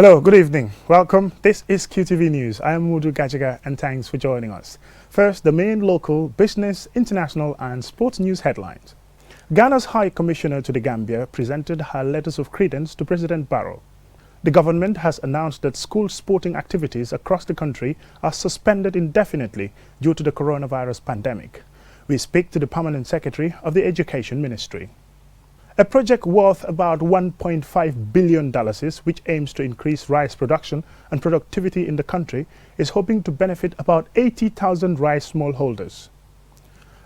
Hello, good evening. Welcome. This is QTV News. I am Mudu Gajaga and thanks for joining us. First, the main local, business, international and sports news headlines. Ghana's High Commissioner to the Gambia presented her letters of credence to President Barrow. The government has announced that school sporting activities across the country are suspended indefinitely due to the coronavirus pandemic. We speak to the Permanent Secretary of the Education Ministry. A project worth about $1.5 billion, which aims to increase rice production and productivity in the country, is hoping to benefit about 80,000 rice smallholders.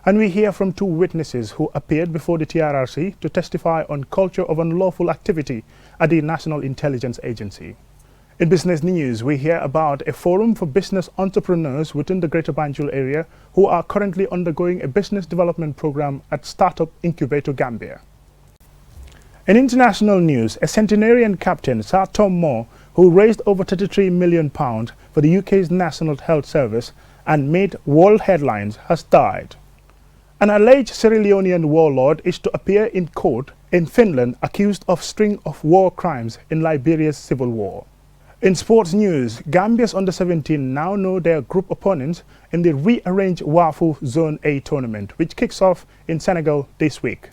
And we hear from two witnesses who appeared before the TRRC to testify on culture of unlawful activity at the National Intelligence Agency. In business news, we hear about a forum for business entrepreneurs within the Greater Banjul area who are currently undergoing a business development program at Startup Incubator Gambia. In international news, a centenarian captain, Sir Tom Moore, who raised over £33 million for the UK's National Health Service and made world headlines, has died. An alleged Sierra Leonean warlord is to appear in court in Finland accused of string of war crimes in Liberia's civil war. In sports news, Gambia's under-17 now know their group opponents in the rearranged WAFU Zone A tournament, which kicks off in Senegal this week.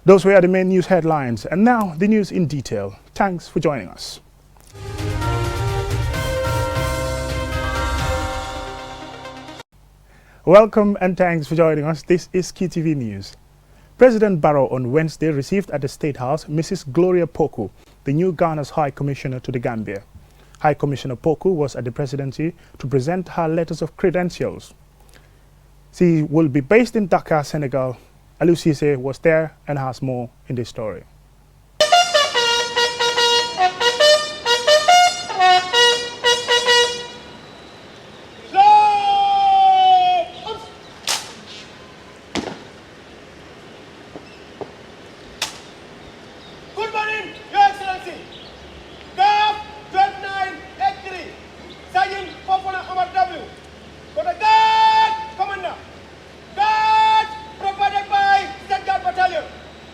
Those were the main news headlines, and now the news in detail. Thanks for joining us. Welcome and thanks for joining us. This is QTV News. President Barrow on Wednesday received at the State House Mrs. Gloria Poku, the new Ghana's High Commissioner to the Gambia. High Commissioner Poku was at the presidency to present her letters of credentials. She will be based in Dakar, Senegal. Aliou Cisse was there and has more in this story. Good morning, Your Excellency. Guard 2983, Sergeant Fofana Omar W. For the Guard Commander. Guard provided by State Guard Battalion,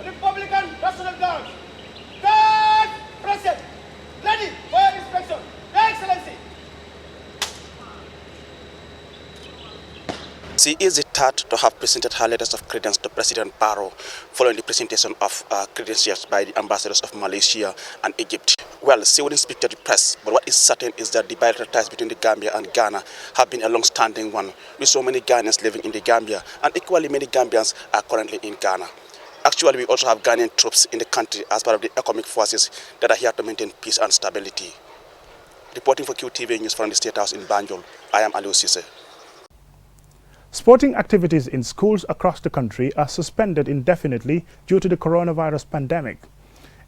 Republican National Guard. Guard present, ready for your inspection. Your Excellency. She is the third to have presented her letters of credence to President Barrow following the presentation of credentials by the ambassadors of Malaysia and Egypt. Well, she wouldn't speak to the press, but what is certain is that the bilateral ties between the Gambia and Ghana have been a long-standing one, with so many Ghanaians living in the Gambia, and equally many Gambians are currently in Ghana. Actually, we also have Ghanaian troops in the country as part of the economic forces that are here to maintain peace and stability. Reporting for QTV News from the State House in Banjul, I am Aliou Cisse. Sporting activities in schools across the country are suspended indefinitely due to the coronavirus pandemic.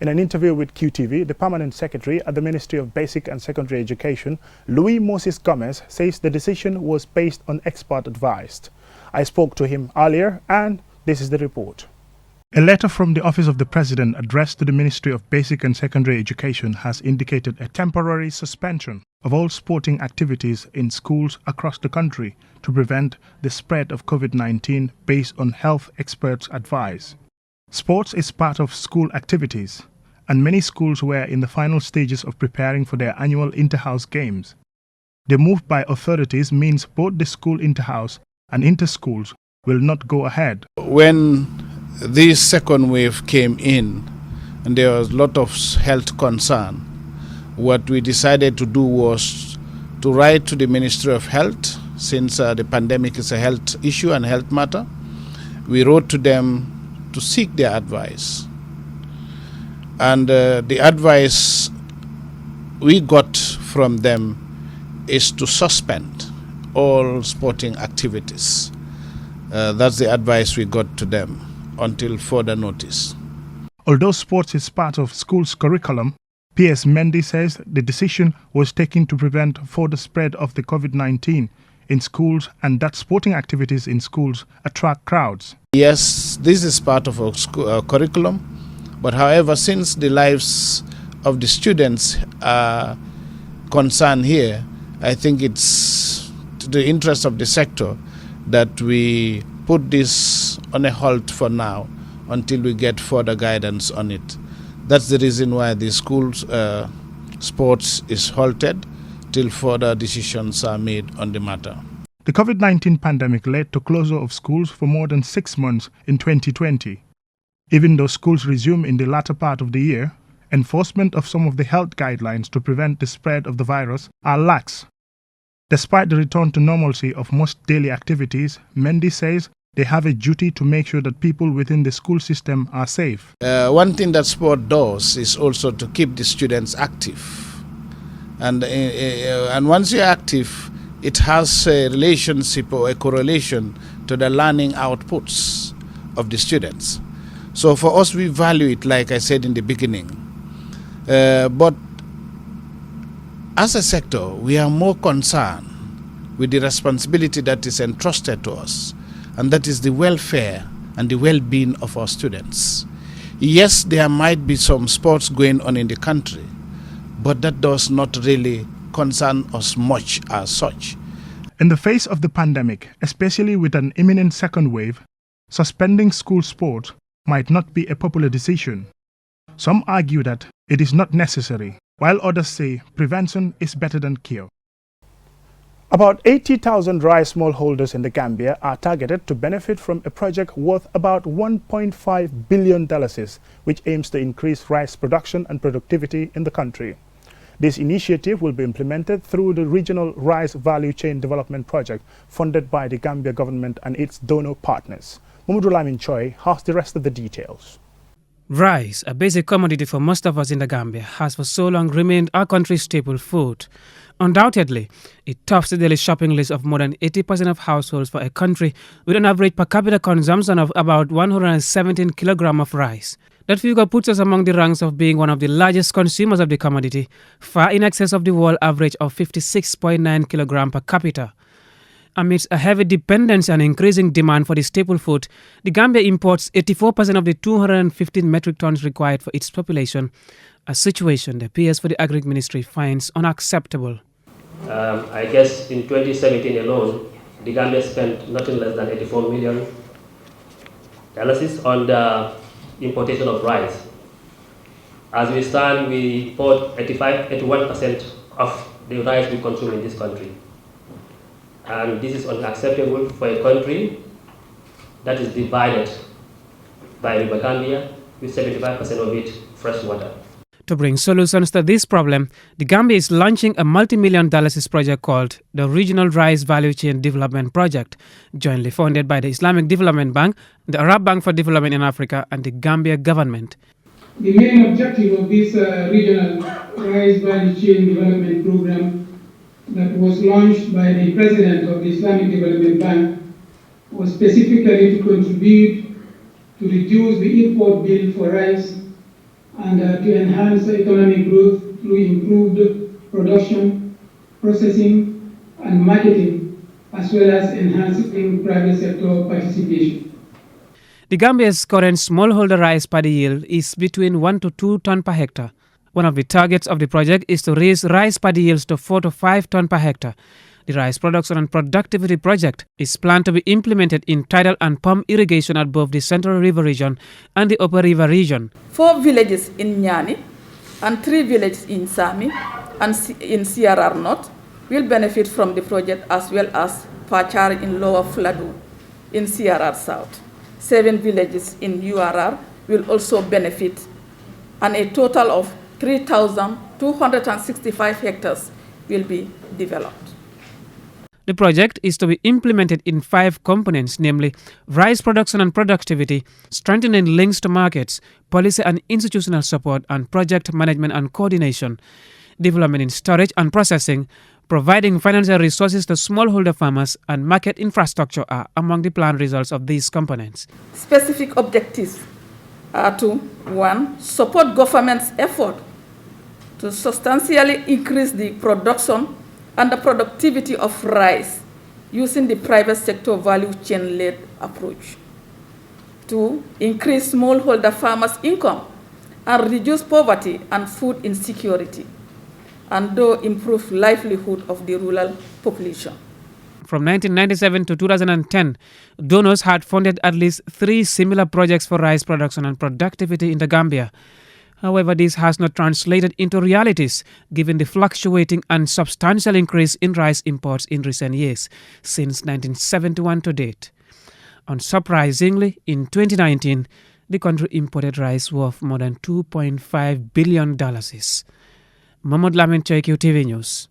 In an interview with QTV, the Permanent Secretary at the Ministry of Basic and Secondary Education, Luis Moses Gomez, says the decision was based on expert advice. I spoke to him earlier and this is the report. A letter from the Office of the President addressed to the Ministry of Basic and Secondary Education has indicated a temporary suspension of all sporting activities in schools across the country to prevent the spread of COVID-19 based on health experts' advice. Sports is part of school activities, and many schools were in the final stages of preparing for their annual inter-house games. The move by authorities means both the school inter-house and inter-schools will not go ahead. When this second wave came in and there was a lot of health concern, what we decided to do was to write to the Ministry of Health, since the pandemic is a health issue and health matter. We wrote to them to seek their advice. And the advice we got from them is to suspend all sporting activities. That's the advice we got to them until further notice. Although sports is part of school's curriculum, P.S. Mendy says the decision was taken to prevent further spread of the COVID-19 in schools and that sporting activities in schools attract crowds. Yes, this is part of our curriculum, but however, since the lives of the students are concerned here, I think it's to the interest of the sector that we put this on a halt for now until we get further guidance on it. That's the reason why the schools sports is halted till further decisions are made on the matter. The COVID-19 pandemic led to closure of schools for more than 6 months in 2020. Even though schools resume in the latter part of the year, enforcement of some of the health guidelines to prevent the spread of the virus are lax. Despite the return to normalcy of most daily activities, Mendy says they have a duty to make sure that people within the school system are safe. One thing that sport does is also to keep the students active. And once you're active, it has a relationship or a correlation to the learning outputs of the students. So for us, we value it, like I said in the beginning. But as a sector, we are more concerned with the responsibility that is entrusted to us, and that is the welfare and the well-being of our students. Yes, there might be some sports going on in the country, but that does not really concern us much as such. In the face of the pandemic, especially with an imminent second wave, suspending school sport might not be a popular decision. Some argue that it is not necessary, while others say prevention is better than cure. About 80,000 rice smallholders in the Gambia are targeted to benefit from a project worth about $1.5 billion, which aims to increase rice production and productivity in the country. This initiative will be implemented through the Regional Rice Value Chain Development Project funded by the Gambia government and its donor partners. Mamadou Lamin Choi has the rest of the details. Rice, a basic commodity for most of us in the Gambia, has for so long remained our country's staple food. Undoubtedly, it tops the daily shopping list of more than 80% of households for a country with an average per capita consumption of about 117 kilograms of rice. That figure puts us among the ranks of being one of the largest consumers of the commodity, far in excess of the world average of 56.9 kilograms per capita. Amidst a heavy dependence and increasing demand for the staple food, the Gambia imports 84% of the 215 metric tons required for its population, a situation the PS for the Agri Ministry finds unacceptable. I guess in 2017 alone, the Gambia spent nothing less than $84 million on the importation of rice. As we stand, we import 81% of the rice we consume in this country. And this is unacceptable for a country that is divided by River Gambia, with 75% of it fresh water. To bring solutions to this problem, the Gambia is launching a multi-million dollars project called the Regional Rice Value Chain Development Project, jointly funded by the Islamic Development Bank, the Arab Bank for Development in Africa, and the Gambia government. The main objective of this Regional Rice Value Chain Development Program that was launched by the President of the Islamic Development Bank was specifically to contribute to reduce the import bill for rice and to enhance economic growth through improved production, processing, and marketing, as well as enhancing private sector participation. The Gambia's current smallholder rice paddy yield is between 1 to 2 tons per hectare. One of the targets of the project is to raise rice paddy yields to 4 to 5 tons per hectare. The Rice Production and Productivity Project is planned to be implemented in tidal and pump irrigation at both the Central River region and the Upper River region. 4 villages in Nyani and 3 villages in Sami and in CRR North will benefit from the project, as well as Pachar in Lower Fladu in CRR South. 7 villages in URR will also benefit, and a total of 3,265 hectares will be developed. The project is to be implemented in 5 components, namely rice production and productivity, strengthening links to markets, policy and institutional support, and project management and coordination, development in storage and processing, providing financial resources to smallholder farmers, and market infrastructure are among the planned results of these components. Specific objectives are to 1. Support government's effort to substantially increase the production and the productivity of rice using the private sector value chain-led approach. 2. Increase smallholder farmers' income and reduce poverty and food insecurity, and improve livelihood of the rural population. From 1997 to 2010, donors had funded at least 3 similar projects for rice production and productivity in the Gambia. However, this has not translated into realities given the fluctuating and substantial increase in rice imports in recent years, since 1971 to date. Unsurprisingly, in 2019, the country imported rice worth more than $2.5 billion. Mahmoud Lamin, Qtv News.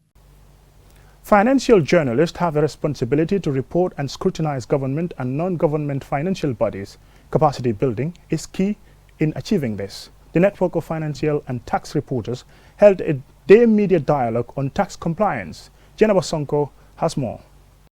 Financial journalists have a responsibility to report and scrutinize government and non-government financial bodies. Capacity building is key in achieving this. The network of financial and tax reporters held a day media dialogue on tax compliance. Jennifer Sonko has more.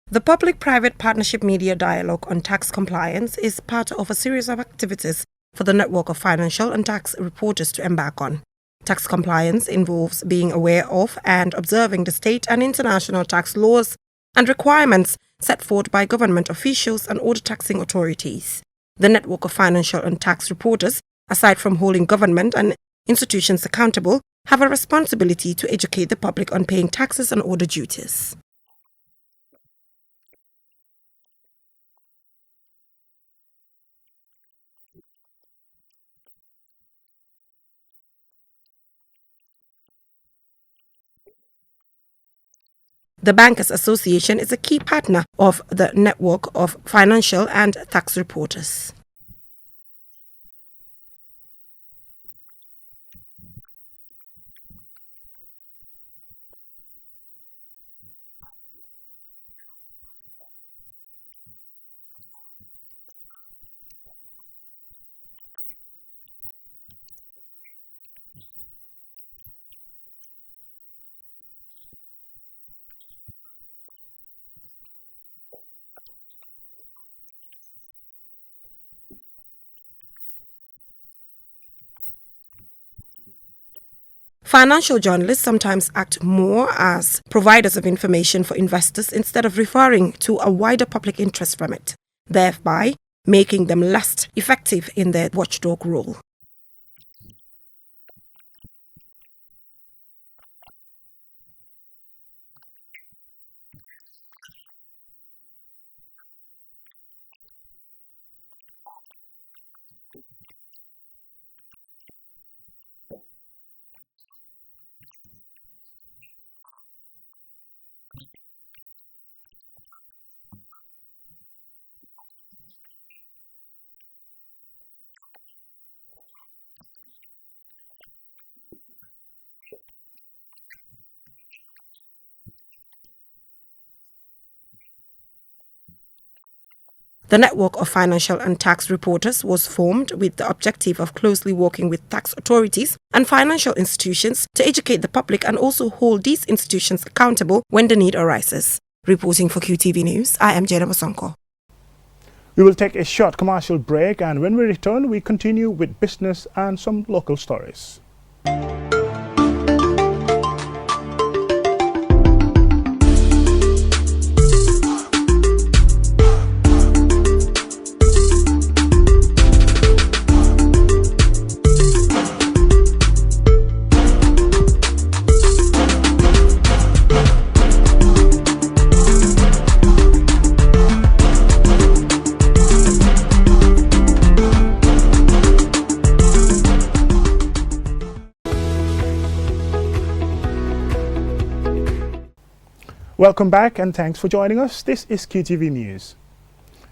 The Public-Private Partnership Media Dialogue on Tax Compliance is part of a series of activities for the network of financial and tax reporters to embark on. Tax compliance involves being aware of and observing the state and international tax laws and requirements set forth by government officials and other taxing authorities. The network of financial and tax reporters, aside from holding government and institutions accountable, have a responsibility to educate the public on paying taxes and other duties. The Bankers Association is a key partner of the network of financial and tax reporters. Financial journalists sometimes act more as providers of information for investors instead of referring to a wider public interest from it, thereby making them less effective in their watchdog role. The network of financial and tax reporters was formed with the objective of closely working with tax authorities and financial institutions to educate the public and also hold these institutions accountable when the need arises. Reporting for QTV News, I am Jennifer Sonko. We will take a short commercial break, and when we return, we continue with business and some local stories. Welcome back and thanks for joining us. This is QTV News.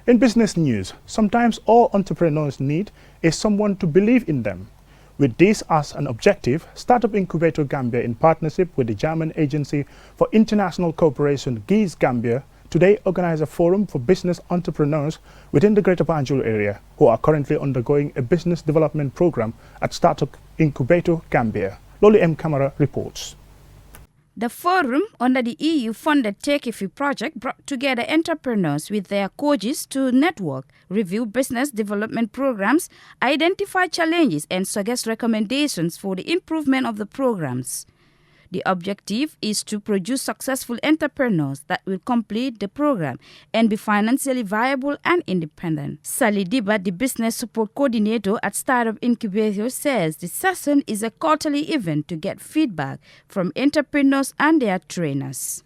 In business news, sometimes all entrepreneurs need is someone to believe in them. With this as an objective, Startup Incubator Gambia, in partnership with the German Agency for International Cooperation GIZ Gambia, today organize a forum for business entrepreneurs within the Greater Banjul area who are currently undergoing a business development program at Startup Incubator Gambia. Loli M. Camara reports. The forum, under the EU-funded Qtv project, brought together entrepreneurs with their coaches to network, review business development programs, identify challenges, and suggest recommendations for the improvement of the programs. The objective is to produce successful entrepreneurs that will complete the program and be financially viable and independent. Sally Diba, the business support coordinator at Startup Incubator, says the session is a quarterly event to get feedback from entrepreneurs and their trainers.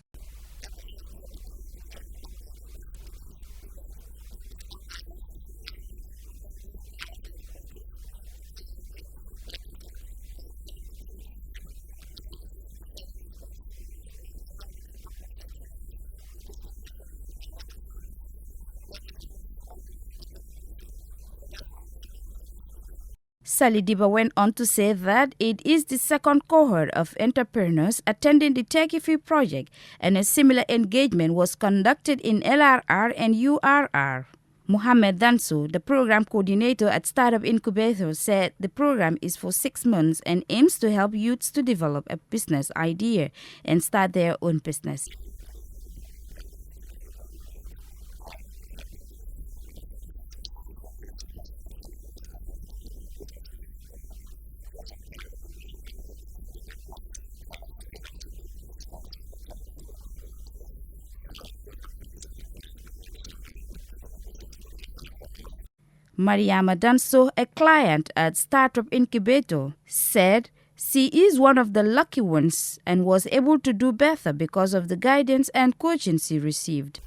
Sally Diba went on to say that it is the second cohort of entrepreneurs attending the Take-Free project, and a similar engagement was conducted in LRR and URR. Mohammed Danso, the program coordinator at Startup Incubator, said the program is for 6 months and aims to help youths to develop a business idea and start their own business. Mariama Danso, a client at Startup Incubator, said she is one of the lucky ones and was able to do better because of the guidance and coaching she received.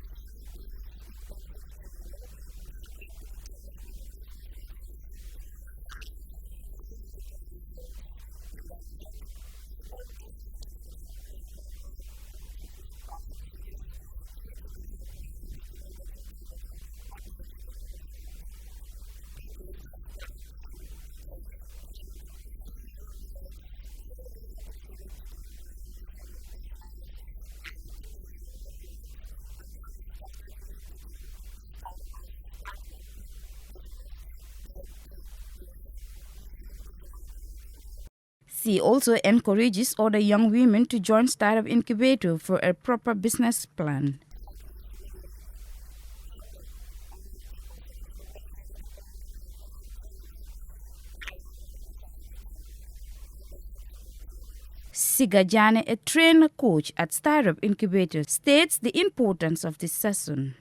She also encourages other young women to join Startup Incubator for a proper business plan. Sigajane, a trainer coach at Startup Incubator, states the importance of this session.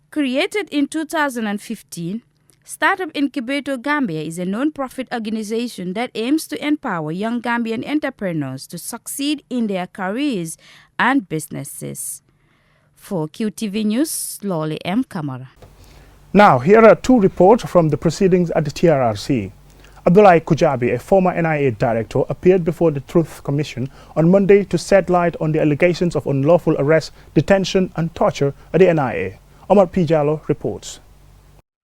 Created in 2015, Startup Incubator Gambia is a non-profit organization that aims to empower young Gambian entrepreneurs to succeed in their careers and businesses. For QTV News, Lolly M. Kamara. Now, here are two reports from the proceedings at the TRRC. Abdullahi Kujabi, a former NIA director, appeared before the Truth Commission on Monday to shed light on the allegations of unlawful arrest, detention and torture at the NIA. Omar P. Jallo reports.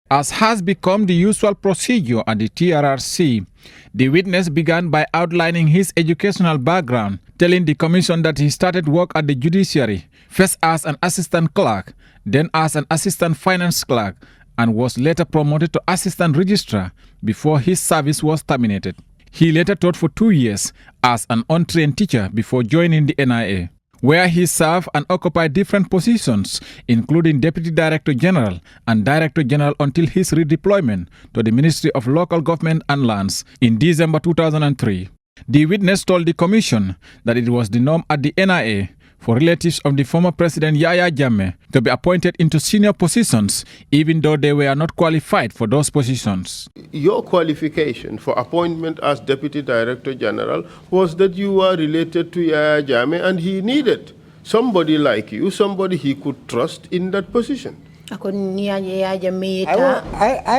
As has become the usual procedure at the TRRC, the witness began by outlining his educational background, telling the commission that he started work at the judiciary, first as an assistant clerk, then as an assistant finance clerk, and was later promoted to assistant registrar before his service was terminated. He later taught for 2 years as an untrained teacher before joining the NIA, where he served and occupied different positions, including Deputy Director General and Director General until his redeployment to the Ministry of Local Government and Lands in December 2003. The witness told the commission that it was the norm at the NIA for relatives of the former President Yahya Jammeh to be appointed into senior positions, even though they were not qualified for those positions. Your qualification for appointment as Deputy Director General was that you were related to Yahya Jammeh and he needed somebody like you, somebody he could trust in that position. I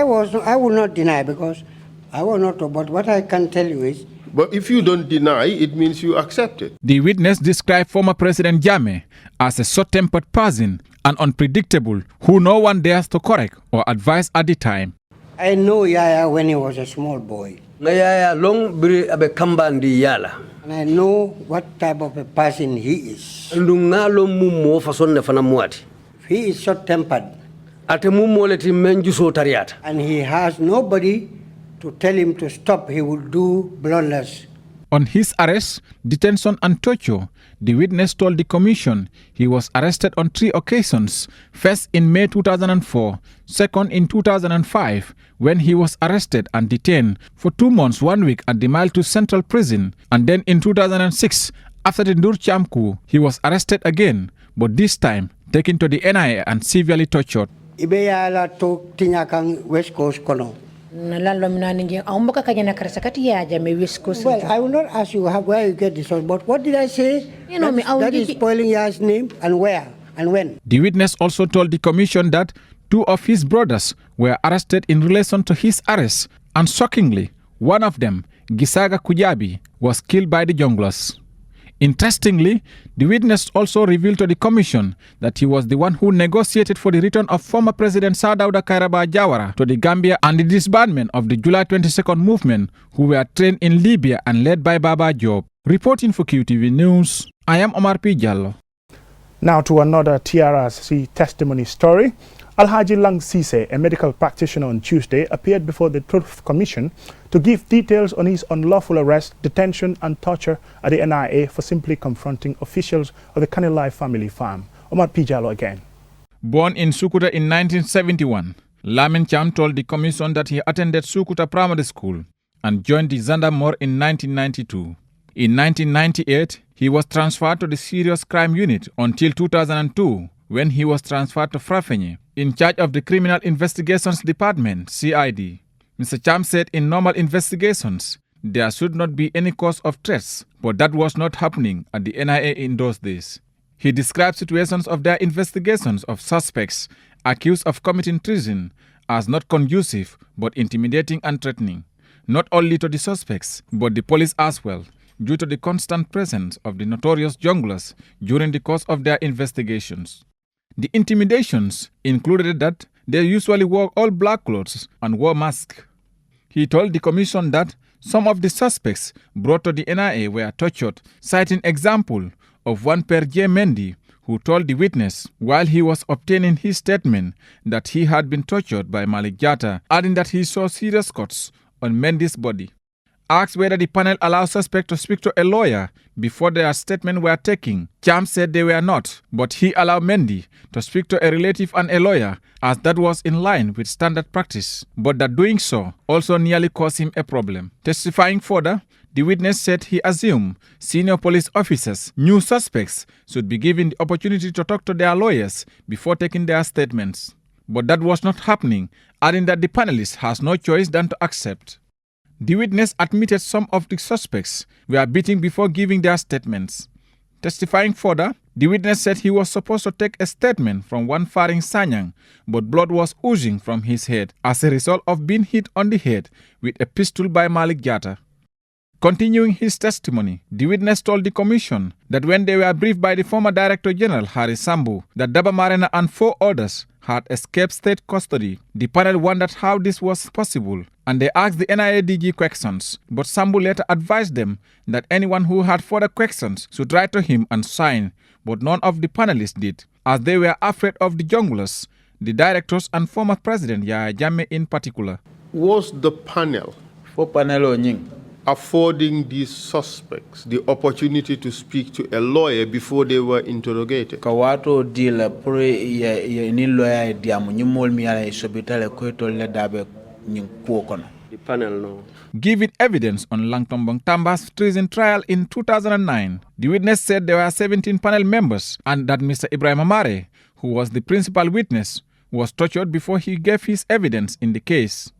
will not deny because I will not, but what I can tell you is, but if you don't deny, it means you accept it. The witness described former President Jammeh as a short-tempered person and unpredictable, who no one dares to correct or advise at the time. I know Yaya when he was a small boy. And I know what type of a person he is. He is short-tempered. And he has nobody to tell him to stop. He will do blunders. On his arrest, detention and torture, the witness told the commission he was arrested on 3 occasions, first in May 2004, second in 2005, when he was arrested and detained for 2 months 1 week at the Mile 2 Central Prison, and then in 2006, after the Nur Cham coup, he was arrested again, but this time taken to the NIA and severely tortured. West Coast Kono. Well, I will not ask you where you get this one, but what did I say? That is spoiling Ya's name, and where and when. The witness also told the commission that 2 of his brothers were arrested in relation to his arrest, and shockingly, one of them, Gisaga Kujabi, was killed by the junglers. Interestingly, the witness also revealed to the commission that he was the one who negotiated for the return of former President Sadauda Kairaba Jawara to the Gambia and the disbandment of the July 22nd movement, who were trained in Libya and led by Baba Job. Reporting for QTV News, I am Omar P. Jallo. Now to another TRRC testimony story. Alhaji Lang Sise, a medical practitioner, on Tuesday appeared before the Truth Commission to give details on his unlawful arrest, detention and torture at the NIA for simply confronting officials of the Kanilai family farm. Omar P. Jallo again. Born in Sukuta in 1971, Lamin Cham told the commission that he attended Sukuta Primary School and joined the Zandamor in 1992. In 1998, he was transferred to the Serious Crime Unit until 2002, when he was transferred to Frafenye, in charge of the Criminal Investigations Department, CID. Mr. Cham said in normal investigations, there should not be any cause of threats, but that was not happening at the NIA in those days. He described situations of their investigations of suspects accused of committing treason as not conducive, but intimidating and threatening, not only to the suspects, but the police as well, due to the constant presence of the notorious junglers during the course of their investigations. The intimidations included that they usually wore all black clothes and wore masks. He told the commission that some of the suspects brought to the NIA were tortured, citing example of one Per J. Mendy, who told the witness while he was obtaining his statement that he had been tortured by Malik Jatta, adding that he saw serious cuts on Mendy's body. Asked whether the panel allowed suspects to speak to a lawyer before their statement were taken, Cham said they were not, but he allowed Mendy to speak to a relative and a lawyer, as that was in line with standard practice, but that doing so also nearly caused him a problem. Testifying further, the witness said he assumed senior police officers knew suspects should be given the opportunity to talk to their lawyers before taking their statements. But that was not happening, adding that the panelist has no choice than to accept. The witness admitted some of the suspects were beaten before giving their statements. Testifying further, the witness said he was supposed to take a statement from one Faring Sanyang, but blood was oozing from his head as a result of being hit on the head with a pistol by Malik Jatta. Continuing his testimony, the witness told the commission that when they were briefed by the former Director General Harry Sambu that Daba Marena and 4 others had escaped state custody, the panel wondered how this was possible, and they asked the NIADG questions, but Sambu later advised them that anyone who had further questions should write to him and sign, but none of the panelists did, as they were afraid of the junglers, the directors and former President Yahya Jammeh in particular. Was the panel affording these suspects the opportunity to speak to a lawyer before they were interrogated? The panel, no. Giving evidence on Langtombong Tamba's treason trial in 2009, the witness said there were 17 panel members and that Mr. Ibrahim Amare, who was the principal witness, was tortured before he gave his evidence in the case.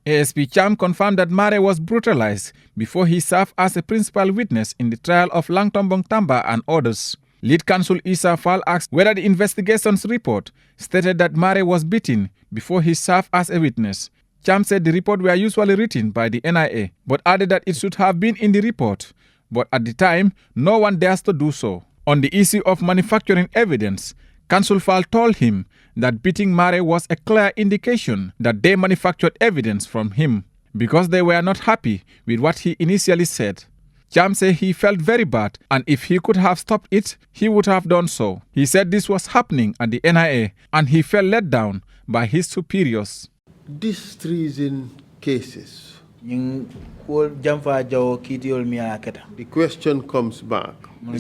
ASP Cham confirmed that Mare was brutalized before he served as a principal witness in the trial of Langtombong Tamba and others. Lead counsel Issa Fall asked whether the investigation's report stated that Mare was beaten before he served as a witness. Cham said the report were usually written by the NIA, but added that it should have been in the report. But at the time, no one dares to do so. On the issue of manufacturing evidence, Counsel Fall told him that beating Mare was a clear indication that they manufactured evidence from him because they were not happy with what he initially said. Cham said he felt very bad and if he could have stopped it, he would have done so. He said this was happening at the NIA and he felt let down by his superiors. These treason cases, the question comes back. Who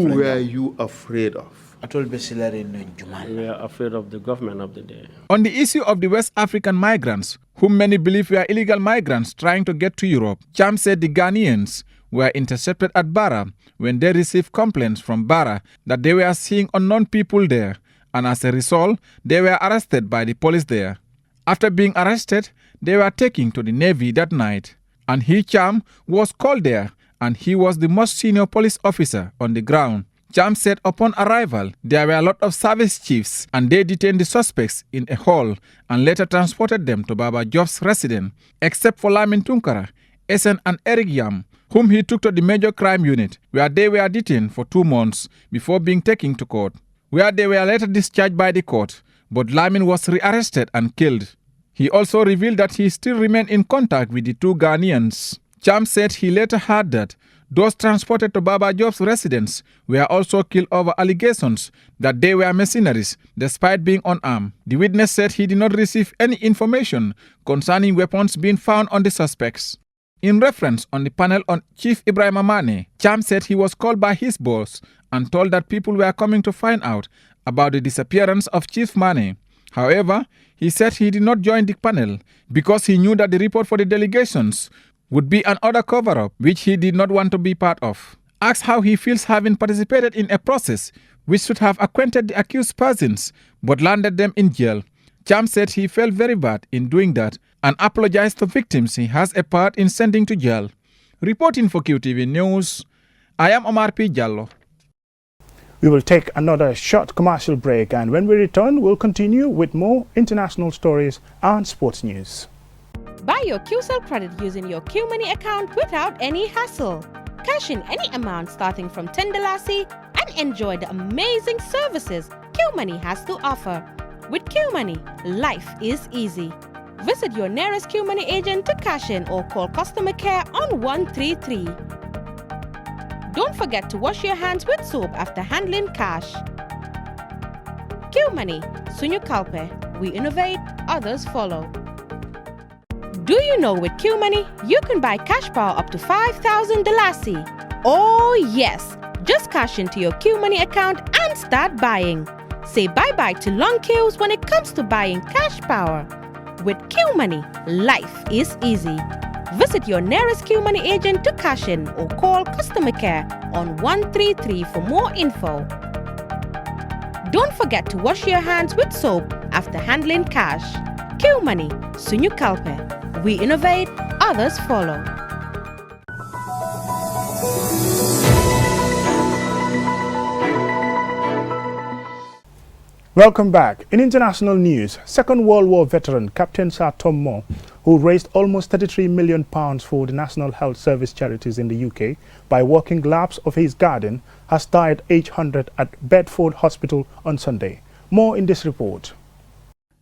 were you afraid of? We were afraid of the government of the day. On the issue of the West African migrants, whom many believe were illegal migrants trying to get to Europe, Cham said the Ghanaians were intercepted at Barra when they received complaints from Barra that they were seeing unknown people there, and as a result, they were arrested by the police there. After being arrested, they were taken to the Navy that night, and Cham was called there, and he was the most senior police officer on the ground. Cham said upon arrival, there were a lot of service chiefs and they detained the suspects in a hall and later transported them to Baba Job's residence, except for Lamin Tunkara, Esen and Eric Yam, whom he took to the major crime unit, where they were detained for 2 months before being taken to court, where they were later discharged by the court, but Lamin was rearrested and killed. He also revealed that he still remained in contact with the 2 Ghanaians. Cham said he later heard that those transported to Baba Job's residence were also killed over allegations that they were mercenaries despite being unarmed. The witness said he did not receive any information concerning weapons being found on the suspects. In reference on the panel on Chief Ibrahim Amane, Cham said he was called by his boss and told that people were coming to find out about the disappearance of Chief Mane. However, he said he did not join the panel because he knew that the report for the delegations would be another cover-up which he did not want to be part of. Asked how he feels having participated in a process which should have acquainted the accused persons but landed them in jail, Cham said he felt very bad in doing that and apologized to victims he has a part in sending to jail. Reporting for QTV News, I am Omar P. Jallo. We will take another short commercial break, and when we return, we'll continue with more international stories and sports news. Buy your QCell credit using your QMoney account without any hassle. Cash in any amount starting from $10 and enjoy the amazing services QMoney has to offer. With QMoney, life is easy. Visit your nearest QMoney agent to cash in or call customer care on 133. Don't forget to wash your hands with soap after handling cash. QMoney, Sunyu Kalpe. We innovate, others follow. Do you know with QMoney, you can buy cash power up to $5,000? Oh yes! Just cash into your QMoney account and start buying. Say bye-bye to long queues when it comes to buying cash power. With QMoney, life is easy. Visit your nearest QMoney agent to cash in or call customer care on 133 for more info. Don't forget to wash your hands with soap after handling cash. QMoney, Sunyu Kalpe. We innovate, others follow. Welcome back. In international news, Second World War veteran Captain Sir Tom Moore, who raised almost £33 million for the National Health Service charities in the UK by working laps of his garden, has died aged 100 at Bedford Hospital on Sunday. More in this report.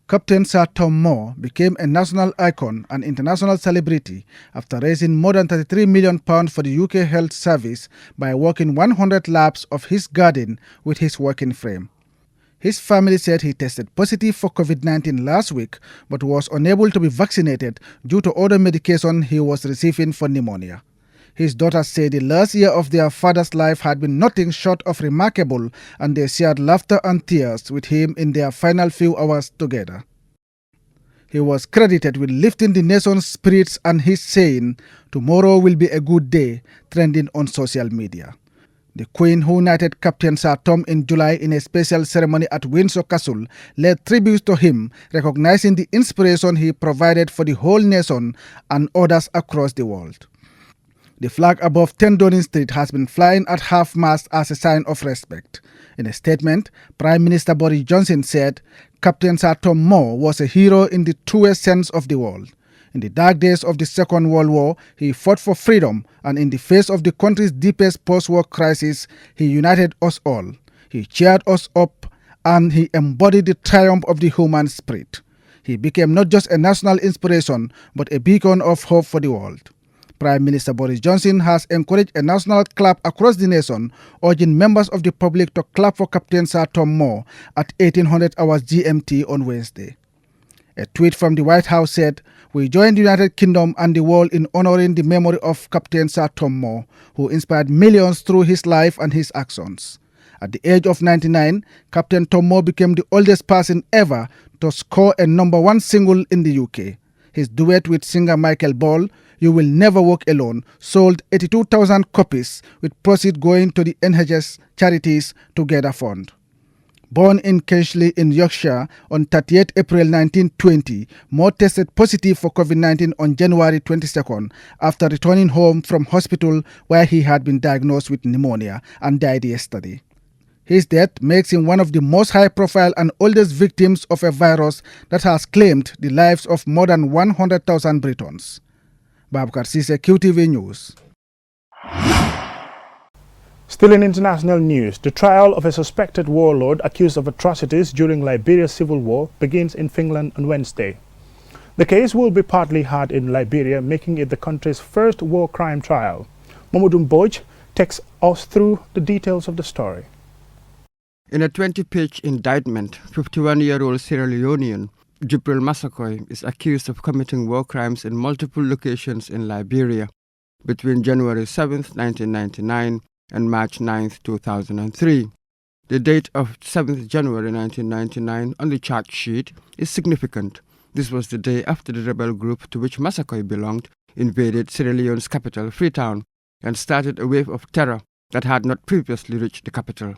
Captain Sir Tom Moore became a national icon and international celebrity after raising more than £33 million for the UK Health Service by walking 100 laps of his garden with his working frame. His family said he tested positive for COVID-19 last week but was unable to be vaccinated due to other medication he was receiving for pneumonia. His daughters say the last year of their father's life had been nothing short of remarkable, and they shared laughter and tears with him in their final few hours together. He was credited with lifting the nation's spirits and his saying, "Tomorrow will be a good day," trending on social media. The Queen, who knighted Captain Sir Tom in July in a special ceremony at Windsor Castle, led tributes to him, recognizing the inspiration he provided for the whole nation and others across the world. The flag above 10 Downing Street has been flying at half-mast as a sign of respect. In a statement, Prime Minister Boris Johnson said, "Captain Sir Tom Moore was a hero in the truest sense of the word. In the dark days of the Second World War, he fought for freedom, and in the face of the country's deepest post-war crisis, he united us all. He cheered us up, and he embodied the triumph of the human spirit. He became not just a national inspiration, but a beacon of hope for the world." Prime Minister Boris Johnson has encouraged a national clap across the nation, urging members of the public to clap for Captain Sir Tom Moore at 1800 hours GMT on Wednesday. A tweet from the White House said, "We join the United Kingdom and the world in honoring the memory of Captain Sir Tom Moore, who inspired millions through his life and his actions." At the age of 99, Captain Tom Moore became the oldest person ever to score a #1 single in the UK. His duet with singer Michael Ball, "You Will Never Walk Alone," sold 82,000 copies, with proceeds going to the NHS Charities Together Fund. Born in Kenchley in Yorkshire on 30th April 1920, Moore tested positive for COVID-19 on January 22nd after returning home from hospital where he had been diagnosed with pneumonia and died yesterday. His death makes him one of the most high-profile and oldest victims of a virus that has claimed the lives of more than 100,000 Britons. Babkar Sise, QTV News. Still in international news, the trial of a suspected warlord accused of atrocities during Liberia's civil war begins in Finland on Wednesday. The case will be partly heard in Liberia, making it the country's first war crime trial. Mamadou Mbodj takes us through the details of the story. In a 20-page indictment, 51-year-old Sierra Leonean Jibril Massaquoi is accused of committing war crimes in multiple locations in Liberia between January 7, 1999 and March 9, 2003. The date of 7 January 1999 on the charge sheet is significant. This was the day after the rebel group to which Massaquoi belonged invaded Sierra Leone's capital, Freetown, and started a wave of terror that had not previously reached the capital.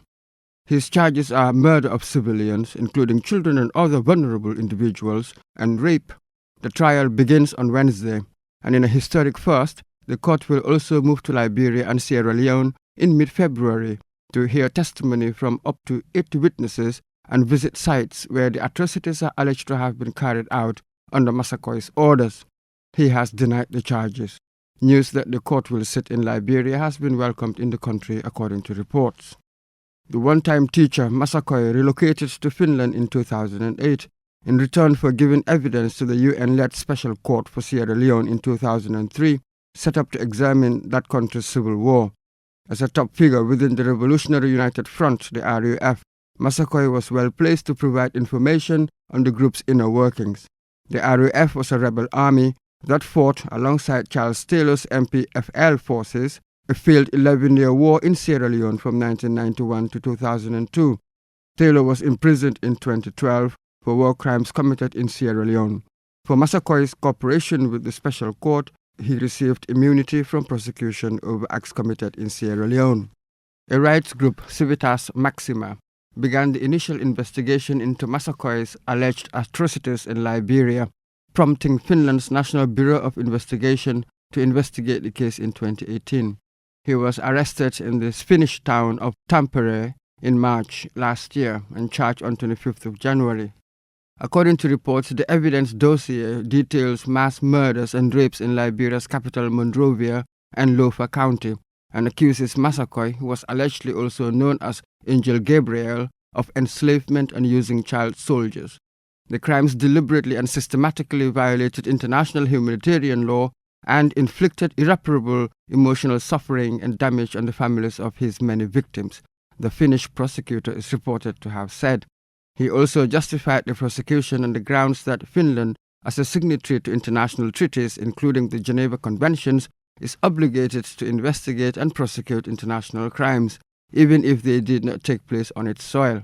His charges are murder of civilians, including children and other vulnerable individuals, and rape. The trial begins on Wednesday, and in a historic first, the court will also move to Liberia and Sierra Leone in mid-February to hear testimony from up to 80 witnesses and visit sites where the atrocities are alleged to have been carried out under Massaquoi's orders. He has denied the charges. News that the court will sit in Liberia has been welcomed in the country, according to reports. The one-time teacher, Massaquoi, relocated to Finland in 2008 in return for giving evidence to the UN-led Special Court for Sierra Leone in 2003, set up to examine that country's civil war. As a top figure within the Revolutionary United Front, the RUF, Massaquoi was well placed to provide information on the group's inner workings. The RUF was a rebel army that fought alongside Charles Taylor's MPFL forces a failed 11-year war in Sierra Leone from 1991 to 2002. Taylor was imprisoned in 2012 for war crimes committed in Sierra Leone. For Massaquoi's cooperation with the Special Court, he received immunity from prosecution over acts committed in Sierra Leone. A rights group, Civitas Maxima, began the initial investigation into Massaquoi's alleged atrocities in Liberia, prompting Finland's National Bureau of Investigation to investigate the case in 2018. He was arrested in the Finnish town of Tampere in March last year and charged on 25th of January. According to reports, the evidence dossier details mass murders and rapes in Liberia's capital Monrovia and Lofa County and accuses Massaquoi, who was allegedly also known as Angel Gabriel, of enslavement and using child soldiers. The crimes deliberately and systematically violated international humanitarian law and inflicted irreparable emotional suffering and damage on the families of his many victims, the Finnish prosecutor is reported to have said. He also justified the prosecution on the grounds that Finland, as a signatory to international treaties, including the Geneva Conventions, is obligated to investigate and prosecute international crimes, even if they did not take place on its soil.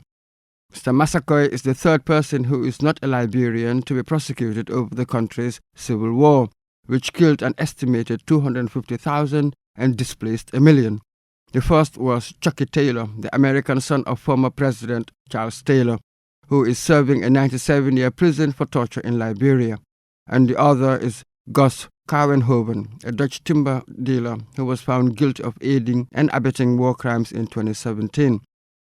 Mr. Massaquoi is the third person who is not a Liberian to be prosecuted over the country's civil war, which killed an estimated 250,000 and displaced 1 million. The first was Chucky Taylor, the American son of former President Charles Taylor, who is serving a 97-year prison for torture in Liberia. And the other is Gus Kouwenhoven, a Dutch timber dealer who was found guilty of aiding and abetting war crimes in 2017.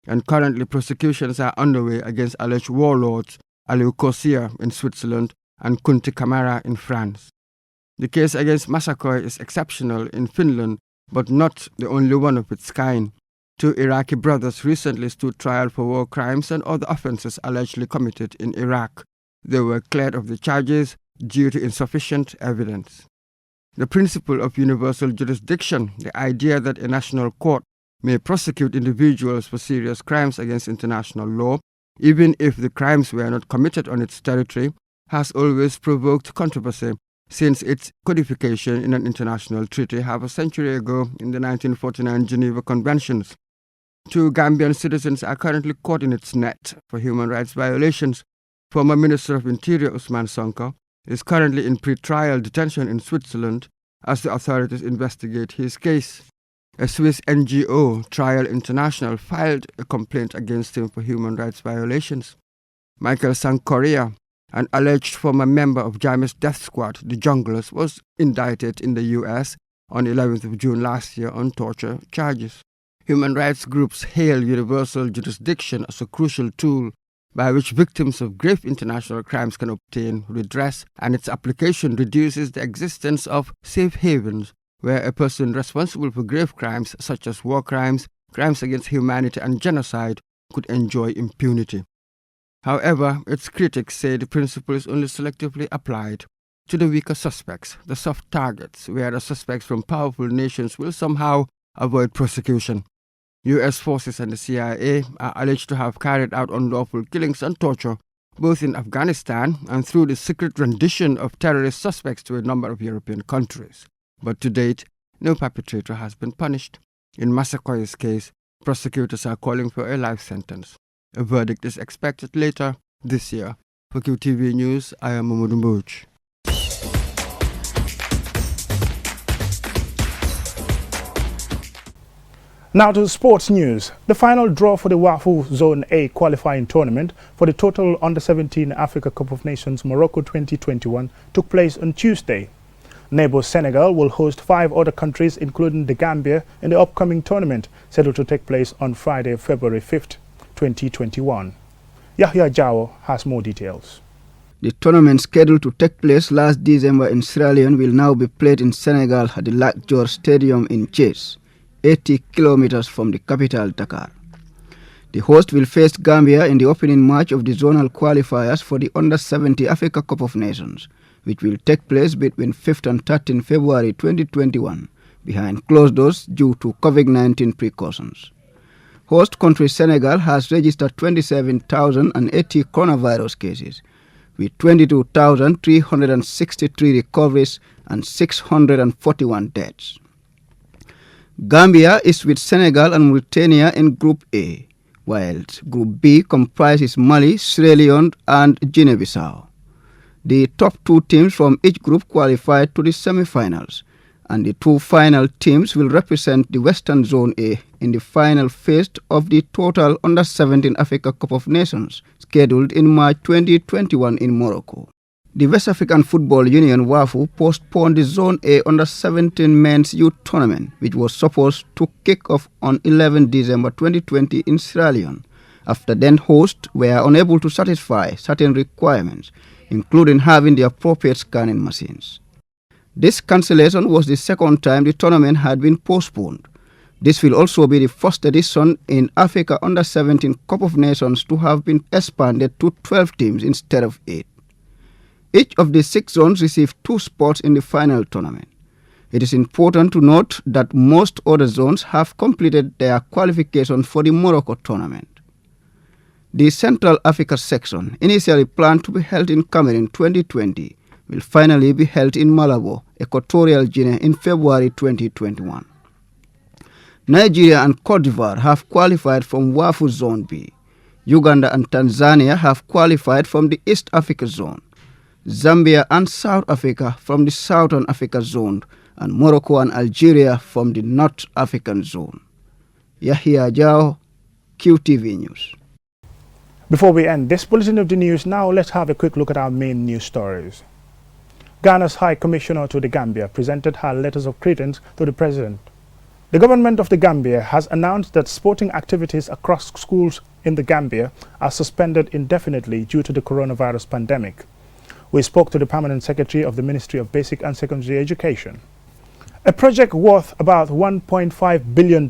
And currently prosecutions are underway against alleged warlords Aliou Kosia in Switzerland and Kunti Kamara in France. The case against Massaquoi is exceptional in Finland, but not the only one of its kind. 2 Iraqi brothers recently stood trial for war crimes and other offenses allegedly committed in Iraq. They were cleared of the charges due to insufficient evidence. The principle of universal jurisdiction, the idea that a national court may prosecute individuals for serious crimes against international law, even if the crimes were not committed on its territory, has always provoked controversy since its codification in an international treaty half a century ago in the 1949 Geneva Conventions. 2 Gambian citizens are currently caught in its net for human rights violations. Former Minister of Interior Ousmane Sonko is currently in pre-trial detention in Switzerland as the authorities investigate his case. A Swiss NGO, Trial International, filed a complaint against him for human rights violations. Michael Sankoria, an alleged former member of Jammeh's death squad, the Junglers, was indicted in the U.S. on 11th of June last year on torture charges. Human rights groups hail universal jurisdiction as a crucial tool by which victims of grave international crimes can obtain redress, and its application reduces the existence of safe havens where a person responsible for grave crimes such as war crimes, crimes against humanity and genocide could enjoy impunity. However, its critics say the principle is only selectively applied to the weaker suspects, the soft targets, where the suspects from powerful nations will somehow avoid prosecution. U.S. forces and the CIA are alleged to have carried out unlawful killings and torture both in Afghanistan and through the secret rendition of terrorist suspects to a number of European countries. But to date, no perpetrator has been punished. In Massakoy's case, prosecutors are calling for a life sentence. A verdict is expected later this year. For QTV News, I am Mamadou Mbouch. Now to sports news. The final draw for the WAFU Zone A qualifying tournament for the total Under-17 Africa Cup of Nations Morocco 2021 took place on Tuesday. Neighbor Senegal will host 5 other countries including the Gambia in the upcoming tournament scheduled to take place on Friday, February 5th, 2021. Yahya Jawo has more details. The tournament scheduled to take place last December in Sierra Leone will now be played in Senegal at the Lac George Stadium in Thiès, 80 kilometers from the capital Dakar. The host will face Gambia in the opening match of the zonal qualifiers for the Under-70 Africa Cup of Nations, which will take place between 5th and 13th February 2021, behind closed doors due to COVID-19 precautions. Host country Senegal has registered 27,080 coronavirus cases, with 22,363 recoveries and 641 deaths. Gambia is with Senegal and Mauritania in Group A, whilst Group B comprises Mali, Sierra Leone and Guinea-Bissau. The top 2 teams from each group qualified to the semi-finals, and the 2 final teams will represent the Western Zone A in the final phase of the total Under-17 Africa Cup of Nations, scheduled in March 2021 in Morocco. The West African Football Union WAFU postponed the Zone A Under-17 Men's Youth Tournament, which was supposed to kick off on 11 December 2020 in Sierra Leone, after then hosts were unable to satisfy certain requirements, including having the appropriate scanning machines. This cancellation was the second time the tournament had been postponed. This will also be the first edition in Africa Under-17 Cup of Nations to have been expanded to 12 teams instead of 8. Each of the 6 zones received 2 spots in the final tournament. It is important to note that most other zones have completed their qualification for the Morocco tournament. The Central Africa section, initially planned to be held in Cameroon 2020, will finally be held in Malabo, Equatorial Guinea in February 2021. Nigeria and Cote d'Ivoire have qualified from WAFU Zone B. Uganda and Tanzania have qualified from the East Africa Zone. Zambia and South Africa from the Southern Africa Zone, and Morocco and Algeria from the North African Zone. Yahya Jao, QTV News. Before we end this bulletin of the news, now let's have a quick look at our main news stories. Ghana's High Commissioner to the Gambia presented her letters of credence to the President. The government of the Gambia has announced that sporting activities across schools in the Gambia are suspended indefinitely due to the coronavirus pandemic. We spoke to the Permanent Secretary of the Ministry of Basic and Secondary Education. A project worth about $1.5 billion,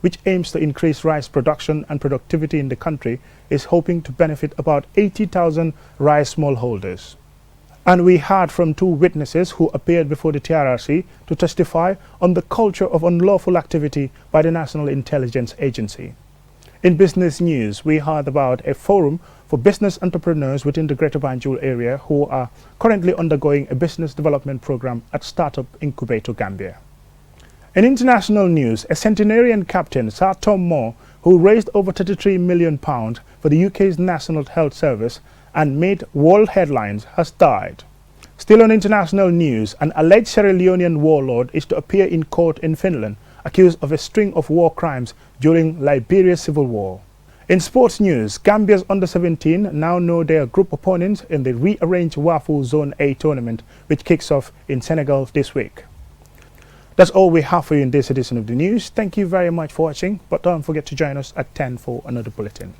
which aims to increase rice production and productivity in the country, is hoping to benefit about 80,000 rice smallholders. And we heard from 2 witnesses who appeared before the TRRC to testify on the culture of unlawful activity by the National Intelligence Agency. In business news, we heard about a forum for business entrepreneurs within the Greater Banjul area who are currently undergoing a business development program at Startup Incubator Gambia. In international news, a centenarian captain, Sir Tom Moore, who raised over £33 million for the UK's National Health Service and made world headlines, has died. Still on international news, an alleged Sierra Leonean warlord is to appear in court in Finland, accused of a string of war crimes during Liberia's civil war. In sports news, Gambia's Under-17 now know their group opponents in the rearranged WAFU Zone A tournament, which kicks off in Senegal this week. That's all we have for you in this edition of the news. Thank you very much for watching, but don't forget to join us at 10 for another bulletin.